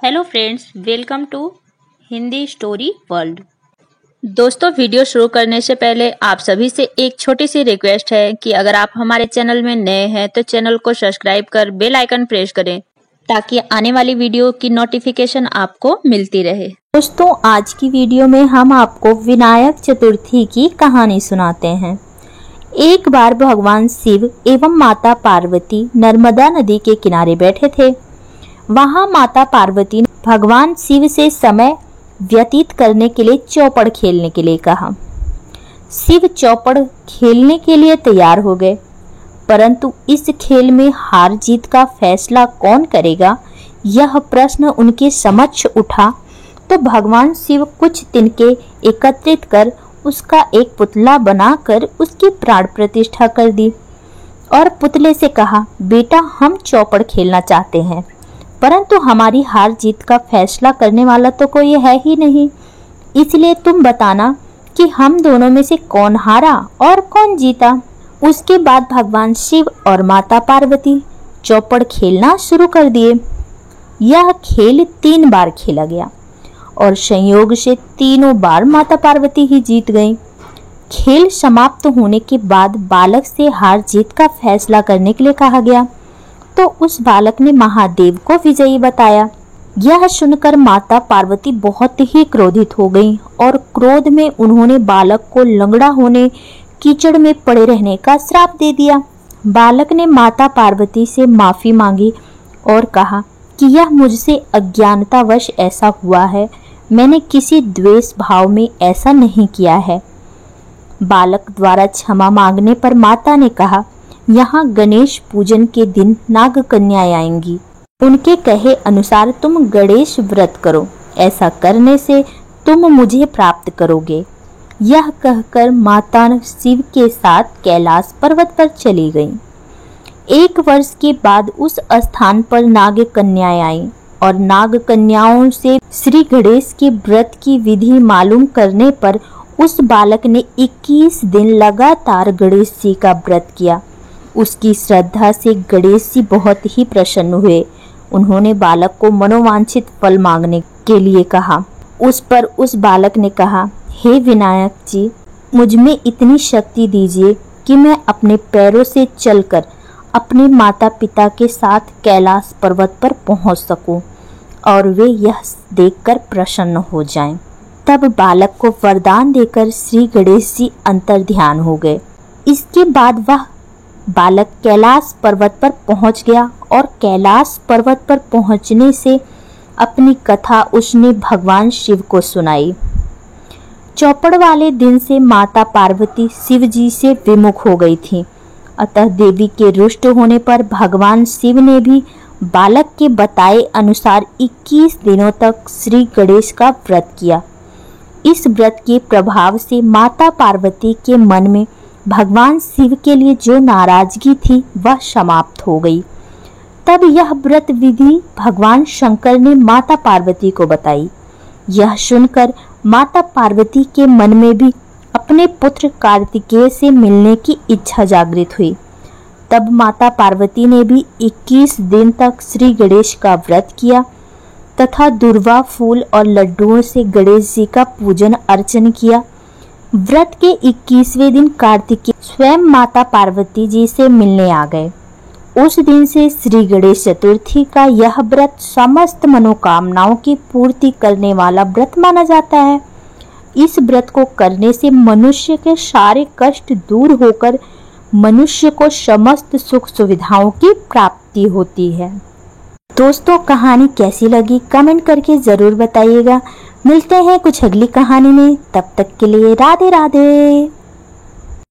Hello friends, welcome to Hindi story world. दोस्तों, video शुरू करने से पहले आप सभी से एक छोटी सी रिक्वेस्ट है कि अगर आप हमारे चैनल में नए हैं तो चैनल को सब्सक्राइब कर बेल आइकन प्रेस करें ताकि आने वाली वीडियो की नोटिफिकेशन आपको मिलती रहे। दोस्तों, आज की वीडियो में हम आपको विनायक चतुर्थी की कहानी सुनाते हैं। एक बार भगवान शिव एवं माता पार्वती नर्मदा नदी के किनारे बैठे थे। वहां माता पार्वती ने भगवान शिव से समय व्यतीत करने के लिए चौपड़ खेलने के लिए कहा। शिव चौपड़ खेलने के लिए तैयार हो गए, परंतु इस खेल में हार जीत का फैसला कौन करेगा, यह प्रश्न उनके समक्ष उठा तो भगवान शिव कुछ तिनके एकत्रित कर उसका एक पुतला बनाकर उसकी प्राण प्रतिष्ठा कर दी और पुतले से कहा, बेटा, हम चौपड़ खेलना चाहते हैं, परंतु हमारी हार जीत का फैसला करने वाला तो कोई है ही नहीं, इसलिए तुम बताना कि हम दोनों में से कौन हारा और कौन जीता। उसके बाद भगवान शिव और माता पार्वती चौपड़ खेलना शुरू कर दिए। यह खेल 3 बार खेला गया और संयोग से तीनों बार माता पार्वती ही जीत गईं। खेल समाप्त होने के बाद बालक से हार जीत का फैसला करने के लिए कहा गया तो उस बालक ने महादेव को विजयी बताया। यह सुनकर माता पार्वती बहुत ही क्रोधित हो गईं और क्रोध में उन्होंने बालक को लंगड़ा होने, कीचड़ में पड़े रहने का श्राप दे दिया। बालक ने माता पार्वती से माफी मांगी और कहा कि यह मुझसे अज्ञानतावश ऐसा हुआ है, मैंने किसी द्वेष भाव में ऐसा नहीं किया है। बालक द्वारा क्षमा मांगने पर माता ने कहा, यहाँ गणेश पूजन के दिन नाग कन्याएं आएंगी, उनके कहे अनुसार तुम गणेश व्रत करो, ऐसा करने से तुम मुझे प्राप्त करोगे। यह कहकर माता शिव के साथ कैलाश पर्वत पर चली गईं। 1 वर्ष के बाद उस स्थान पर नाग कन्याएं आईं और नाग कन्याओं से श्री गणेश के व्रत की विधि मालूम करने पर उस बालक ने 21 दिन लगातार गणेश जी का व्रत किया। उसकी श्रद्धा से गणेश जी बहुत ही प्रसन्न हुए। उन्होंने बालक को मनोवांछित फल मांगने के लिए कहा। उस पर उस बालक ने कहा, हे विनायक जी, मुझ में इतनी शक्ति दीजिए कि मैं अपने पैरों से चलकर अपने माता पिता के साथ कैलाश पर्वत पर पहुंच सकूं और वे यह देखकर प्रसन्न हो जाएं। तब बालक को वरदान देकर श्री गणेश जी अंतर ध्यान हो गए। इसके बाद वह बालक कैलाश पर्वत पर पहुंच गया और कैलाश पर्वत पर पहुंचने से अपनी कथा उसने भगवान शिव को सुनाई। चौपड़ वाले दिन से माता पार्वती शिव जी से विमुख हो गई थी, अतः देवी के रुष्ट होने पर भगवान शिव ने भी बालक के बताए अनुसार 21 दिनों तक श्री गणेश का व्रत किया। इस व्रत के प्रभाव से माता पार्वती के मन में भगवान शिव के लिए जो नाराजगी थी वह समाप्त हो गई। तब यह व्रत विधि भगवान शंकर ने माता पार्वती को बताई। यह सुनकर माता पार्वती के मन में भी अपने पुत्र कार्तिकेय से मिलने की इच्छा जागृत हुई। तब माता पार्वती ने भी 21 दिन तक श्री गणेश का व्रत किया तथा दुर्वा फूल और लड्डुओं से गणेश जी का पूजन अर्चन किया। व्रत के 21वें दिन कार्तिकेय स्वयं माता पार्वती जी से मिलने आ गए। उस दिन से श्री गणेश चतुर्थी का यह व्रत समस्त मनोकामनाओं की पूर्ति करने वाला व्रत माना जाता है। इस व्रत को करने से मनुष्य के सारे कष्ट दूर होकर मनुष्य को समस्त सुख सुविधाओं की प्राप्ति होती है। दोस्तों, कहानी कैसी लगी कमेंट करके जरूर बताइएगा। मिलते हैं कुछ अगली कहानी में, तब तक के लिए राधे राधे।